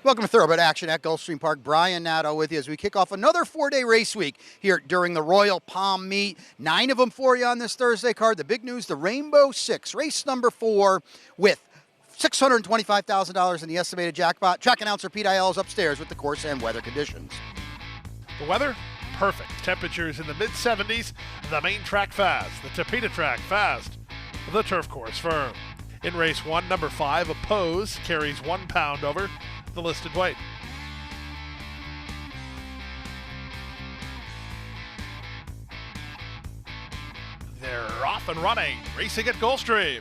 Welcome to Thoroughbred Action at Gulfstream Park. Brian Nadeau with you as we kick off another four-day race week here during the Royal Palm Meet. 9 of them for you on this Thursday card. The big news, the Rainbow Six, race number 4 with $625,000 in the estimated jackpot. Track announcer Pete Aiello is upstairs with the course and weather conditions. The weather, perfect. Temperatures in the mid-70s. The main track fast. The Tapeta track fast. The turf course firm. In race 1, number 5, Oppose, carries 1 pound over the listed weight. They're off and running, racing at Gulfstream.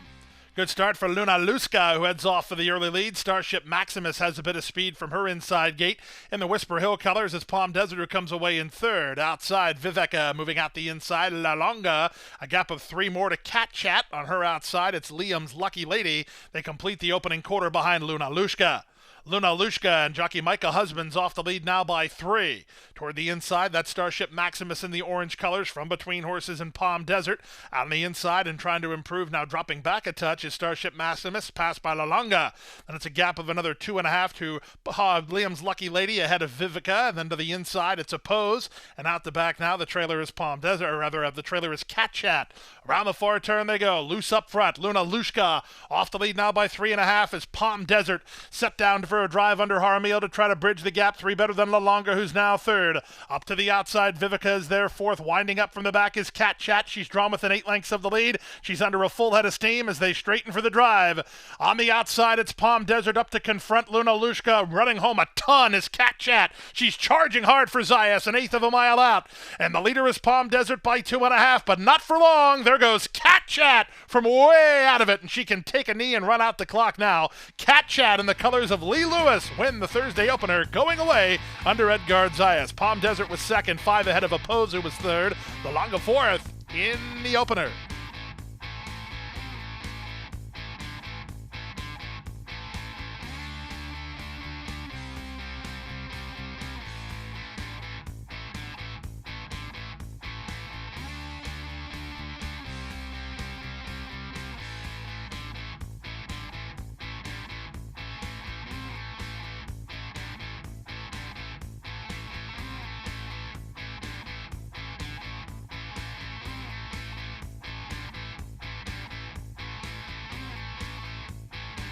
Good start for Luna Luska, who heads off for the early lead. Starship Maximus has a bit of speed from her inside gate. In the Whisper Hill colors, as Palm Desert, who comes away in third. Outside, Viveka moving out the inside. La Longa, a gap of 3 more to Cat Chat. On her outside, it's Liam's Lucky Lady. They complete the opening quarter behind Luna Luska. Luna Lushka and jockey Micah Husbands off the lead now by 3. Toward the inside, that's Starship Maximus in the orange colors from between horses and Palm Desert. Out on the inside and trying to improve, now dropping back a touch, is Starship Maximus, passed by La Longa. Then it's a gap of another 2.5 to Liam's Lucky Lady ahead of Vivica. And then to the inside, it's Oppose. And out the back now, the trailer is Palm Desert, or rather, the trailer is Cat Chat. Around the far turn they go. Loose up front. Luna Lushka off the lead now by 3.5 as Palm Desert set down for a drive under Jaramillo to try to bridge the gap. 3 better than La Longa, who's now third. Up to the outside, Vivica is there fourth. Winding up from the back is Cat Chat. She's drawn within 8 lengths of the lead. She's under a full head of steam as they straighten for the drive. On the outside, it's Palm Desert up to confront Luna Lushka. Running home a ton is Cat Chat. She's charging hard for Zayas, 1/8 of a mile out. And the leader is Palm Desert by 2.5, but not for long. There goes Cat Chat from way out of it, and she can take a knee and run out the clock now. Cat Chat in the colors of Lee Lewis win the Thursday opener, going away under Edgard Zayas. Palm Desert was second, 5 ahead of Oppose, who was third. La Longa fourth in the opener.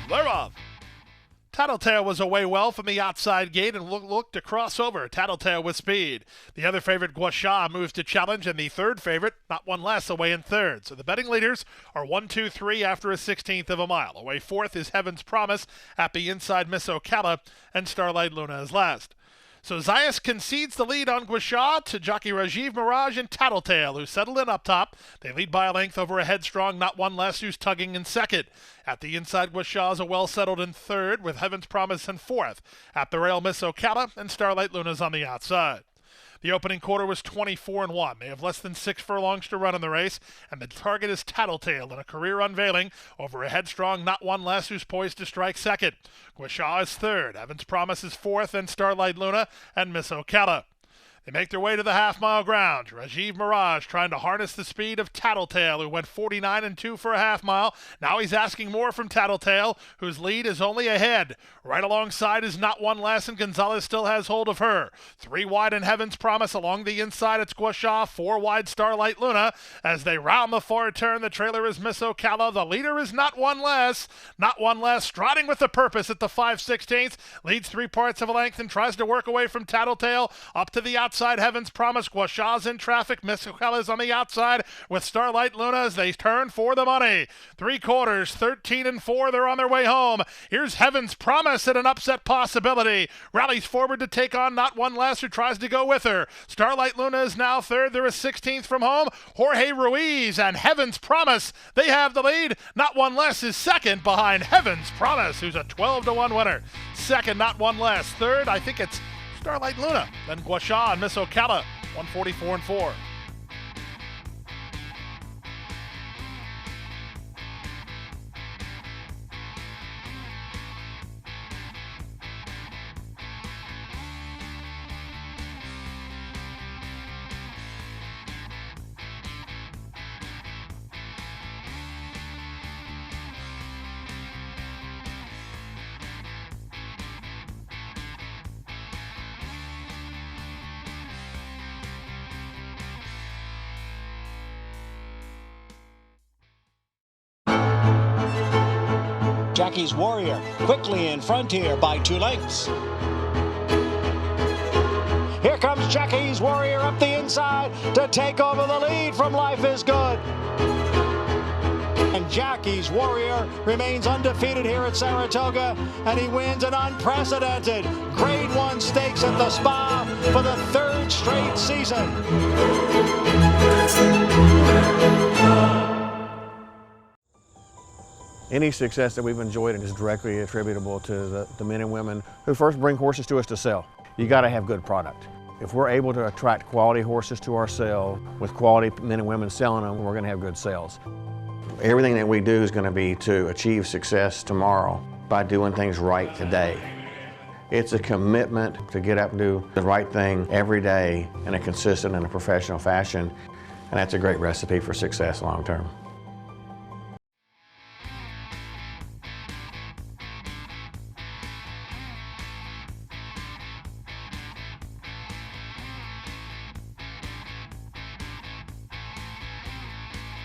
They're off. Tattletale was away well from the outside gate and looked to cross over. Tattletale with speed. The other favorite, Guasha, moves to challenge, and the third favorite, not one less, away in third. So the betting leaders are 1, 2, 3 after a 1/16 of a mile. Away fourth is Heaven's Promise. At the inside, Miss Ocala, and Starlight Luna is last. So Zayas concedes the lead on Guasha to jockey Rajiv Mirage and Tattletale, who settled in up top. They lead by a length over a Headstrong, not one less, who's tugging in second. At the inside, Guasha is a well-settled in third, with Heaven's Promise in fourth. At the rail, Miss Ocala, and Starlight Luna's on the outside. The opening quarter was 24-1. They have less than 6 furlongs to run in the race, and the target is Tattletale in a career unveiling over a Headstrong, not one less, who's poised to strike second. Guasha is third. Heaven's Promise is fourth, and Starlight Luna and Miss Ocala. They make their way to the half-mile ground. Rajiv Mirage trying to harness the speed of Tattletale, who went 49-2 for a half-mile. Now he's asking more from Tattletale, whose lead is only ahead. Right alongside is not one less, and Gonzalez still has hold of her. 3 wide in Heaven's Promise. Along the inside, it's Guasha. 4 wide, Starlight Luna. As they round the far turn, the trailer is Miss Ocala. The leader is not one less. Not one less, striding with a purpose at the 5/16. Leads 3 parts of a length and tries to work away from Tattletale. Up to the outside, Heaven's Promise. Guasha's in traffic. Miss Ocala's on the outside with Starlight Luna as they turn for the money. 3 quarters, 13-4. They're on their way home. Here's Heaven's Promise at an upset possibility. Rallies forward to take on not one less, who tries to go with her. Starlight Luna is now third. They're a 16th from home. Jorge Ruiz and Heaven's Promise, they have the lead. Not one less is second behind Heaven's Promise, who's a 12-1 winner. Second, not one less. Third, I think it's Starlight Luna. Then Guasha and Miss Ocala, 144-4. Jackie's Warrior quickly in front here by 2 lengths. Here comes Jackie's Warrior up the inside to take over the lead from Life is Good. And Jackie's Warrior remains undefeated here at Saratoga, and he wins an unprecedented Grade 1 stakes at the Spa for the 3rd straight season. Any success that we've enjoyed is directly attributable to the men and women who first bring horses to us to sell. You got to have good product. If we're able to attract quality horses to our sale with quality men and women selling them, we're going to have good sales. Everything that we do is going to be to achieve success tomorrow by doing things right today. It's a commitment to get up and do the right thing every day in a consistent and a professional fashion, and that's a great recipe for success long term.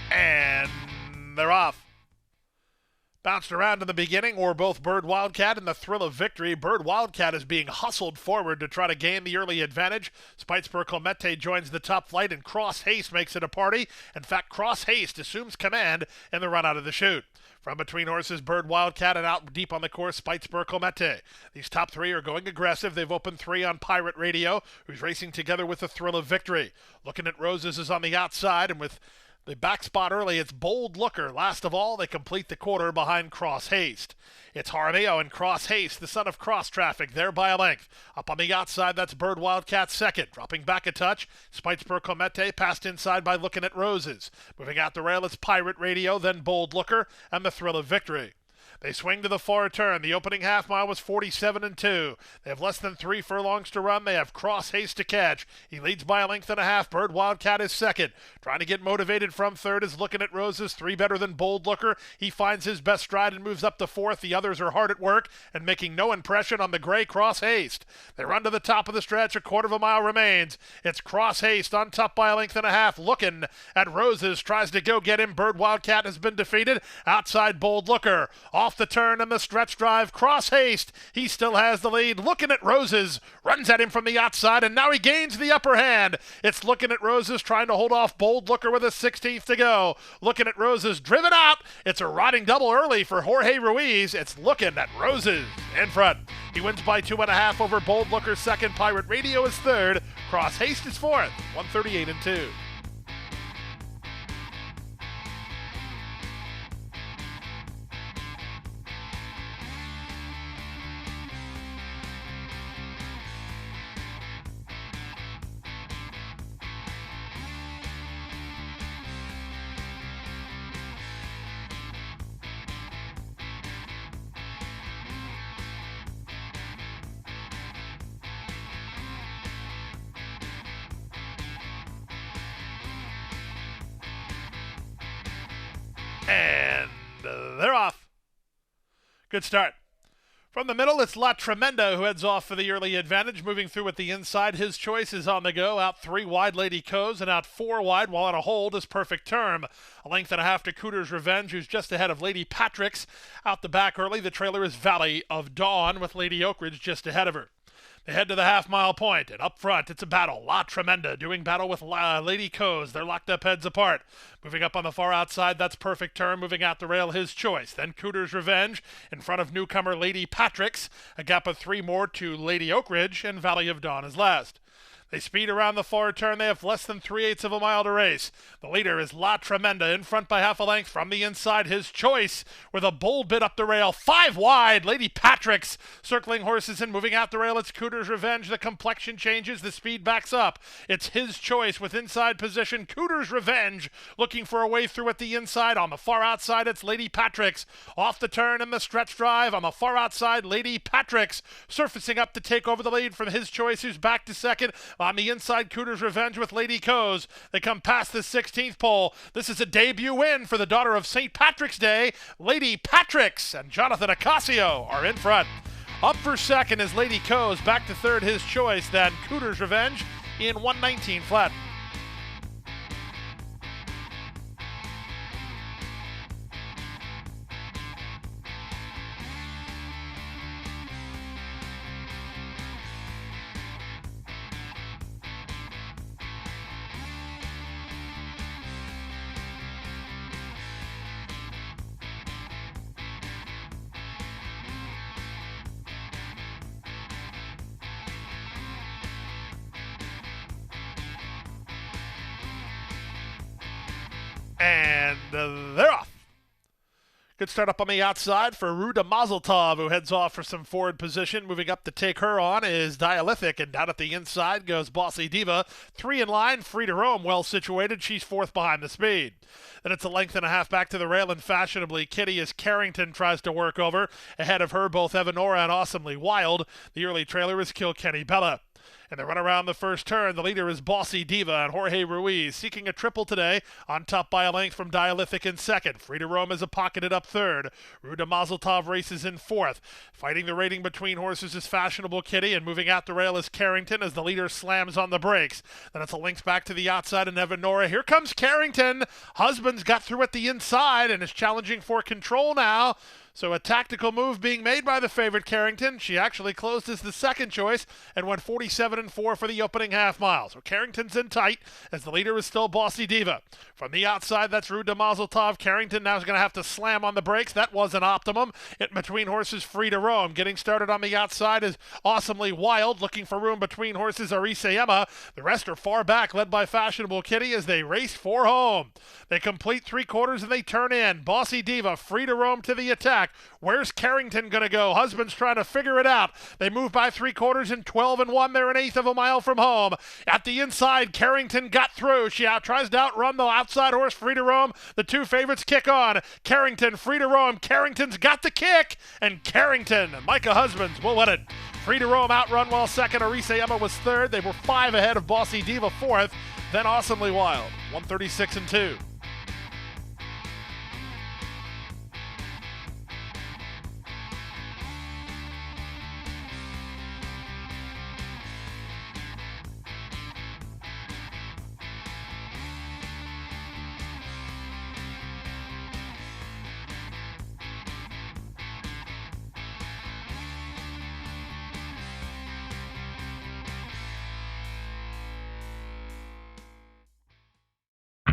And they're off. Bounced around in the beginning, or both Bird Wildcat and the Thrill of Victory. Bird Wildcat is being hustled forward to try to gain the early advantage. Spitesper Comete joins the top flight, and Cross Haste makes it a party. In fact, Cross Haste assumes command in the run out of the chute. From between horses, Bird Wildcat, and out deep on the course, Spitesper Comete. These top 3 are going aggressive. They've opened 3 on Pirate Radio, who's racing together with the Thrill of Victory. Looking at Roses is on the outside, and with the back spot early, it's Bold Looker. Last of all, they complete the quarter behind Cross Haste. It's Jaramillo and Cross Haste, the son of Cross Traffic, there by a length. Up on the outside, that's Bird Wildcat second. Dropping back a touch, Spitesper Comete passed inside by Looking at Roses. Moving out the rail, it's Pirate Radio, then Bold Looker, and the Thrill of Victory. They swing to the far turn. The opening half mile was 47-2. They have less than 3 furlongs to run. They have Cross Haste to catch. He leads by a length and a half. Bird Wildcat is second. Trying to get motivated from third is Looking at Roses. 3 better than Bold Looker. He finds his best stride and moves up to fourth. The others are hard at work and making no impression on the gray Cross Haste. They run to the top of the stretch. A quarter of a mile remains. It's Cross Haste on top by a length and a half. Looking at Roses tries to go get him. Bird Wildcat has been defeated. Outside Bold Looker. Off the turn and the stretch drive, Cross Haste. He still has the lead. Looking at Roses runs at him from the outside, and now he gains the upper hand. It's Looking at Roses trying to hold off Bold Looker with a 16th to go. Looking at Roses driven out. It's a riding double early for Jorge Ruiz. It's Looking at Roses in front. He wins by 2.5 over Bold Looker second. Pirate Radio is third. Cross Haste is fourth. 138-2. And they're off. Good start. From the middle, it's La Tremenda who heads off for the early advantage. Moving through at the inside, his choice is on the go. Out 3 wide, Lady Coes, and out 4 wide while on a hold is Perfect Term. A length and a half to Cooter's Revenge, who's just ahead of Lady Patrick's. Out the back early, the trailer is Valley of Dawn with Lady Oakridge just ahead of her. They head to the half-mile point, and up front, it's a battle. La Tremenda doing battle with Lady Coes. They're locked up heads apart. Moving up on the far outside, that's Perfect Term. Moving out the rail, his choice. Then Cooter's Revenge in front of newcomer Lady Patrick's. A gap of 3 more to Lady Oakridge, and Valley of Dawn is last. They speed around the far turn. They have less than 3/8 of a mile to race. The leader is La Tremenda in front by half a length. From the inside, his choice with a bold bit up the rail. 5 wide, Lady Patrick's circling horses and moving out the rail. It's Cooter's Revenge. The complexion changes. The speed backs up. It's his choice with inside position. Cooter's Revenge looking for a way through at the inside. On the far outside, it's Lady Patrick's. Off the turn and the stretch drive. On the far outside, Lady Patrick's surfacing up to take over the lead from his choice, who's back to second. On the inside, Cooter's Revenge with Lady Coes. They come past the 16th pole. This is a debut win for the daughter of St. Patrick's Day. Lady Patrick's and Jonathan Ocasio are in front. Up for second is Lady Coes. Back to third, his choice. Then Cooter's Revenge in 119 flat. And they're off. Good start up on the outside for Ruda Mazeltov, who heads off for some forward position. Moving up to take her on is Dialythic, and down at the inside goes Bossy Diva. 3 in line, free to roam, well situated. She's 4th behind the speed. Then it's a length and a half back to the rail, and Fashionably Kitty as Carrington tries to work over. Ahead of her, both Evanora and Awesomely Wild. The early trailer is Kilkenny Bella. And they run around the first turn. The leader is Bossy Diva and Jorge Ruiz, seeking a triple today, on top by a length from Dialythic in second. Free to Roam is a pocketed up third. Ruda Mazeltov races in fourth. Fighting the rating between horses is Fashionable Kitty, and moving out the rail is Carrington as the leader slams on the brakes. Then it's a lynx back to the outside and Evanora. Here comes Carrington. Husband's got through at the inside and is challenging for control now. So a tactical move being made by the favorite Carrington. She actually closed as the second choice and went 47-4 for the opening half mile. So Carrington's in tight as the leader is still Bossy Diva. From the outside, that's Ruda Mazeltov. Carrington now is going to have to slam on the brakes. That was an optimum. In between horses, Free to Roam. Getting started on the outside is Awesomely Wild. Looking for room between horses, Arisayema. The rest are far back, led by Fashionable Kitty as they race for home. They complete 3/4 and they turn in. Bossy Diva, Free to Roam to the attack. Where's Carrington going to go? Husband's trying to figure it out. They move by 3/4 and 12-1. They're 1/8 of a mile from home. At the inside, Carrington got through. She tries to outrun the outside horse, Free to Roam. The two favorites kick on. Carrington, Free to Roam. Carrington's got the kick, and Carrington and Micah Husbands will win it. Free to Roam outrun while second. Arisayema was third. They were 5 ahead of Bossy Diva fourth. Then Awesomely Wild, 136-2.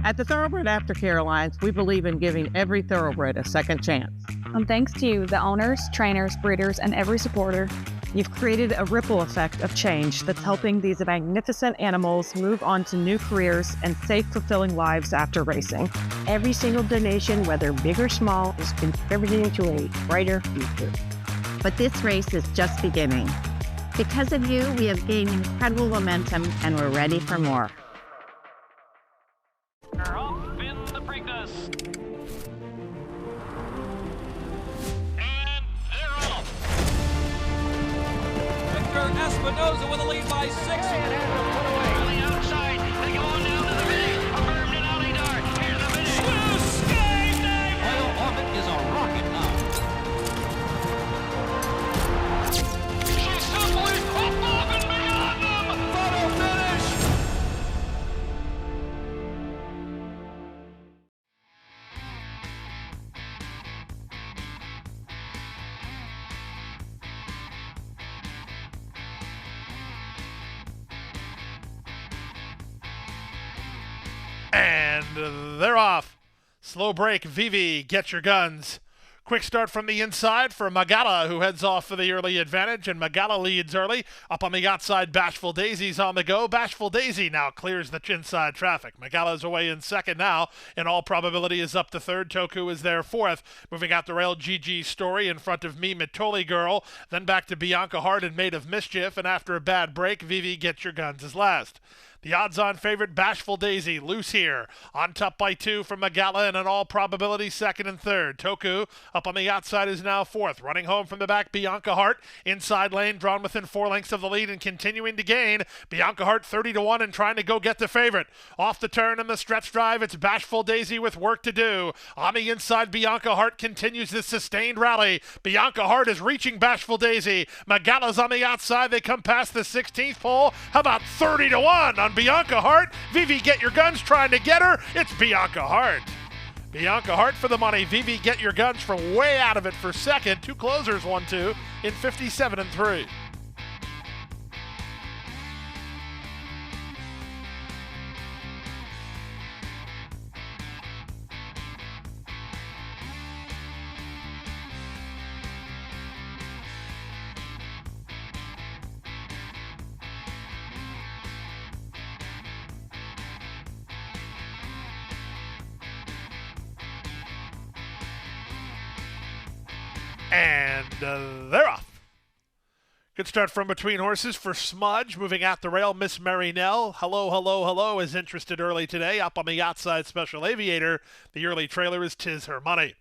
At the Thoroughbred Aftercare Alliance, we believe in giving every thoroughbred a second chance. And thanks to you, the owners, trainers, breeders, and every supporter, you've created a ripple effect of change that's helping these magnificent animals move on to new careers and safe, fulfilling lives after racing. Every single donation, whether big or small, is contributing to a brighter future. But this race is just beginning. Because of you, we have gained incredible momentum and we're ready for more. They're off in the Preakness. And they're off. Victor Espinoza with a lead by 6. On the outside, they go on down to the finish. Affirmed and Ollie Dart. Here's the finish. Blue Sky Dive. Royal Orbit is a rocket now. She's simply off and beyond them. Photo finish. And they're off. Slow break, Vivi, get your guns. Quick start from the inside for Magala, who heads off for the early advantage, and Magala leads early. Up on the outside, Bashful Daisy's on the go. Bashful Daisy now clears the inside traffic. Magala's away in second now. In all probability is up to third. Toku is there fourth. Moving out the rail, GG Story in front of Me Mitoli Girl. Then back to Bianca Hart and Maid of Mischief, and after a bad break, Vivi, get your guns is last. The odds-on favorite, Bashful Daisy, loose here. On top by 2 from Magala, and in all probability, second and third. Toku, up on the outside, is now fourth. Running home from the back, Bianca Hart. Inside lane, drawn within 4 lengths of the lead and continuing to gain. Bianca Hart 30-1 and trying to go get the favorite. Off the turn in the stretch drive, it's Bashful Daisy with work to do. On the inside, Bianca Hart continues this sustained rally. Bianca Hart is reaching Bashful Daisy. Magala's on the outside. They come past the 16th pole. How about 30-1 on Bianca Hart? Vivi, get your guns, trying to get her. It's Bianca Hart. Bianca Hart for the money. Vivi, get your guns from way out of it for second. 2 closers, 1-2 in 57-3. And they're off. Good start from between horses for Smudge. Moving at the rail, Miss Mary Nell. Hello, hello, hello is interested early today. Up on the outside, Special Aviator. The early trailer is 'Tis Her Money.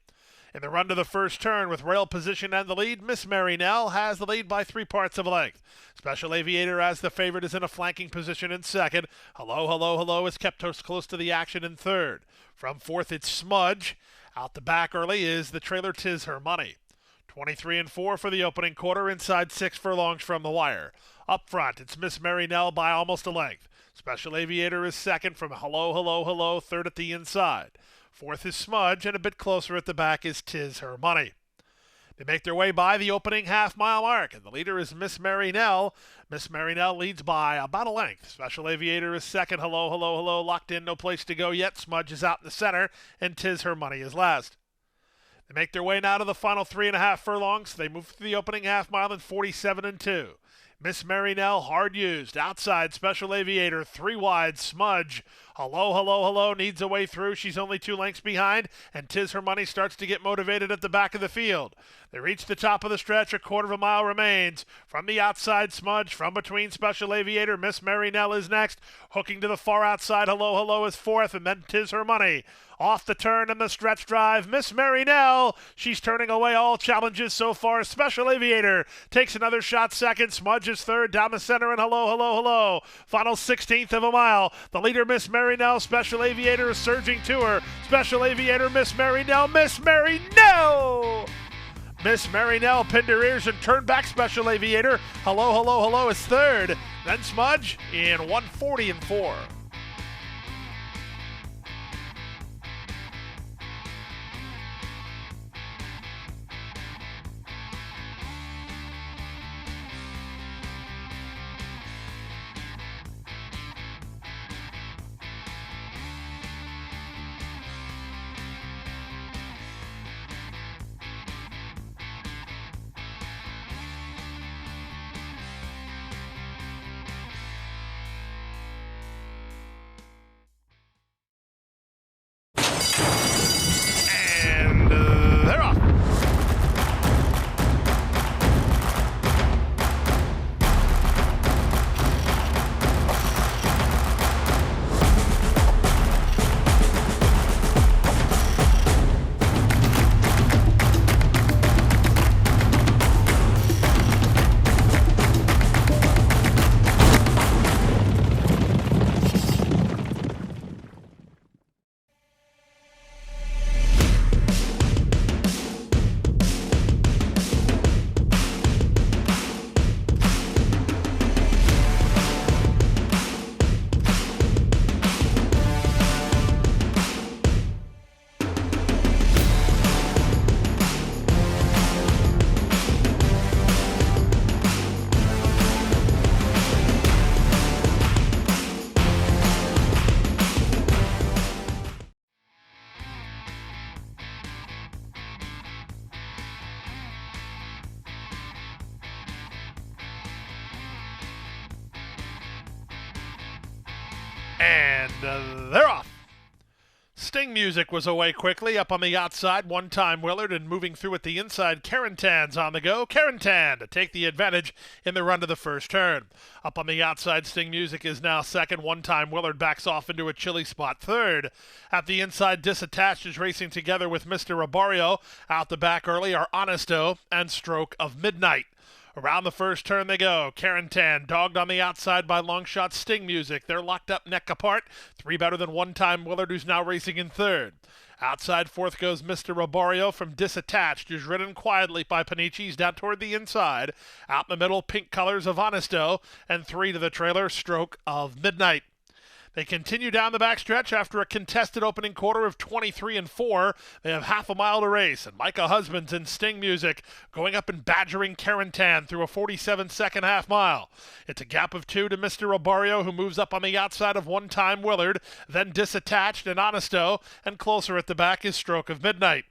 In the run to the first turn with rail position and the lead, Miss Mary Nell has the lead by 3/4 of a length. Special Aviator as the favorite is in a flanking position in second. Hello, hello, hello is kept close to the action in third. From fourth, it's Smudge. Out the back early is the trailer 'Tis Her Money. 23 and 4 for the opening quarter, inside 6 furlongs from the wire. Up front, it's Miss Mary Nell by almost a length. Special Aviator is second from hello, hello, hello, third at the inside. Fourth is Smudge, and a bit closer at the back is 'Tis Her Money. They make their way by the opening half-mile mark, and the leader is Miss Mary Nell. Miss Mary Nell leads by about a length. Special Aviator is second. Hello, hello, hello, locked in, no place to go yet. Smudge is out in the center, and 'Tis Her Money is last. They make their way now to the final 3.5 furlongs. They move through the opening half mile in 47 and 2. Miss Mary Nell, hard used. Outside, Special Aviator, 3 wide. Smudge, hello, hello, hello, needs a way through. She's only 2 lengths behind, and 'Tis Her Money starts to get motivated at the back of the field. They reach the top of the stretch. 1/4 of a mile remains. From the outside, Smudge. From between, Special Aviator. Miss Mary Nell is next. Hooking to the far outside, hello, hello is fourth, and then 'Tis Her Money. Off the turn and the stretch drive, Miss Mary Nell. She's turning away all challenges so far. Special Aviator takes another shot second. Smudge is third down the center, and hello, hello, hello. Final 16th of a mile. The leader, Miss Mary Nell. Special Aviator is surging to her. Special Aviator, Miss Mary Nell. Miss Mary Nell! Miss Mary Nell pinned her ears and turned back. Special Aviator. Hello, hello, hello is third. Then Smudge in 140 and 4. They're off. And they're off. Sting Music was away quickly. Up on the outside, one-time Willard, and moving through at the inside, Carentan's on the go. Carentan to take the advantage in the run to the first turn. Up on the outside, Sting Music is now second. One-time Willard backs off into a chilly spot third. At the inside, Disattached is racing together with Mr. Rabario. Out the back early are Honesto and Stroke of Midnight. Around the first turn they go. Carentan dogged on the outside by Longshot Sting Music. They're locked up neck apart. 3 better than one-time Willard, who's now racing in third. Outside fourth goes Mr. Rabario from Disattached, who's ridden quietly by Panici's down toward the inside. Out in the middle, pink colors of Honesto, and 3 to the trailer, Stroke of Midnight. They continue down the backstretch after a contested opening quarter of 23 and 4. They have half a mile to race, and Micah Husbands and Sting Music going up and badgering Carentan through a 47-second half mile. It's a gap of 2 to Mr. Rabario, who moves up on the outside of one-time Willard, then Disattached and Honesto, and closer at the back is Stroke of Midnight.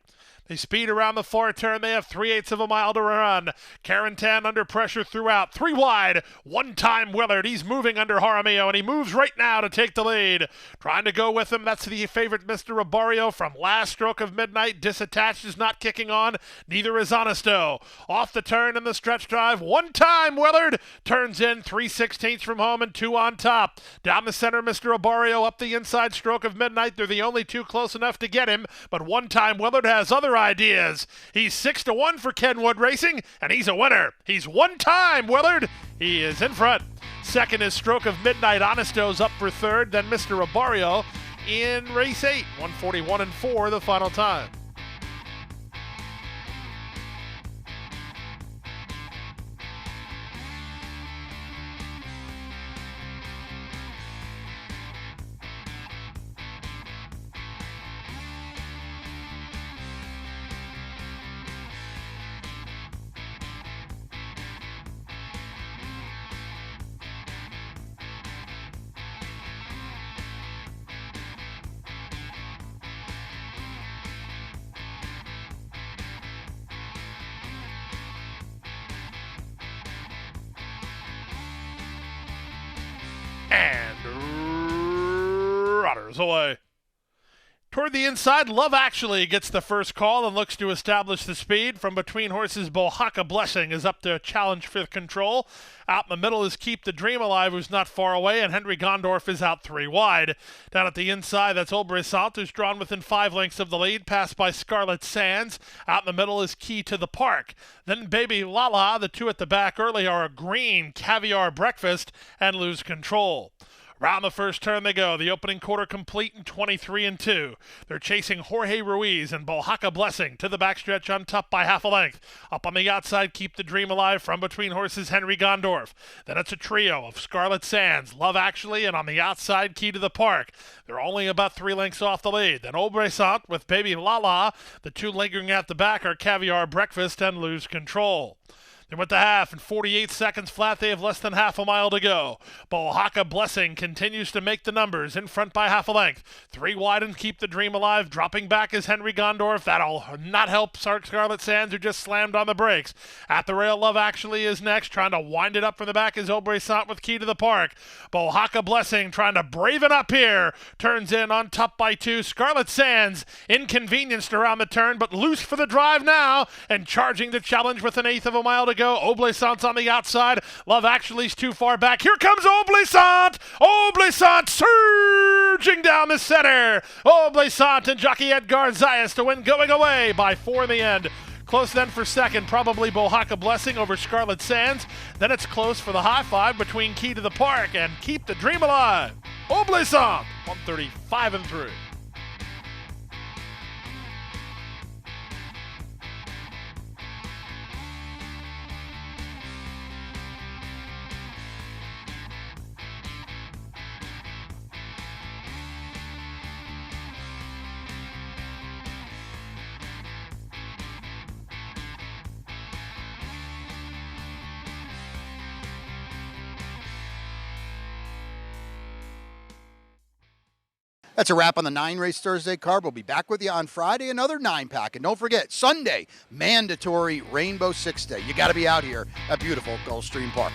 They speed around the far turn. They have 3/8 of a mile to run. Carentan under pressure throughout. 3 wide. One-time Willard. He's moving under Jaramillo, and he moves right now to take the lead. Trying to go with him. That's the favorite, Mr. Robario, from last stroke of midnight. Disattached is not kicking on. Neither is Honesto. Off the turn in the stretch drive. One-time Willard turns in 3/16 from home and 2 on top. Down the center, Mr. Robario up the inside stroke of midnight. They're the only 2 close enough to get him, but One-time Willard has other ideas. He's 6-1 for Kenwood Racing, and he's a winner. He's One-time Willard. He is in front. Second is Stroke of Midnight. Honesto's up for third. Then Mr. Robario in race 8. 1:41.4 the final time. And rudders away. Toward the inside, Love Actually gets the first call and looks to establish the speed. From between horses, Bohaka Blessing is up to challenge fifth control. Out in the middle is Keep the Dream Alive, who's not far away, and Henry Gondorf is out 3 wide. Down at the inside, that's Obresant, who's drawn within 5 lengths of the lead, passed by Scarlet Sands. Out in the middle is Key to the Park. Then Baby Lala, the 2 at the back early are a Green, Caviar Breakfast, and Lose Control. Round the first turn they go. The opening quarter complete in 23-2. They're chasing Jorge Ruiz and Bohaka Blessing to the backstretch on top by half a length. Up on the outside, Keep the Dream Alive from between horses, Henry Gondorf. Then it's a trio of Scarlet Sands, Love Actually, and on the outside, Key to the Park. They're only about 3 lengths off the lead. Then Obresant with Baby Lala. The 2 lingering at the back are Caviar Breakfast and Lose Control. Then with the half, in 48 seconds flat, they have less than half a mile to go. Bohaka Blessing continues to make the numbers, in front by half a length. 3 wide and Keep the Dream Alive. Dropping back is Henry Gondorf. That'll not help Scarlet Sands, who just slammed on the brakes. At the rail, Love Actually is next. Trying to wind it up from the back is Obresant with Key to the Park. Bohaka Blessing trying to brave it up here. Turns in on top by 2. Scarlet Sands inconvenienced around the turn, but loose for the drive now. And charging the challenge with an 1/8 of a mile to go. Obresant's on the outside. Love Actually's too far back. Here comes Obresant! Obresant surging down the center. Obresant and jockey Edgar Zayas to win, going away by 4 in the end. Close then for second, probably Bohaka Blessing over Scarlet Sands. Then it's close for the high five between Key to the Park and Keep the Dream Alive. Obresant, 135-3. That's a wrap on the 9-race Thursday card. We'll be back with you on Friday, another 9-pack. And don't forget, Sunday, mandatory Rainbow 6 Day. You got to be out here at beautiful Gulfstream Park.